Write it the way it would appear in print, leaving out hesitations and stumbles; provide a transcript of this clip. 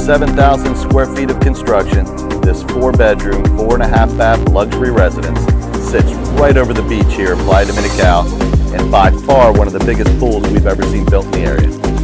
7,000 square feet of construction, this 4-bedroom, 4.5-bath luxury residence sits right over the beach here in Playa Dominical, and by far one of the biggest pools we've ever seen built in the area.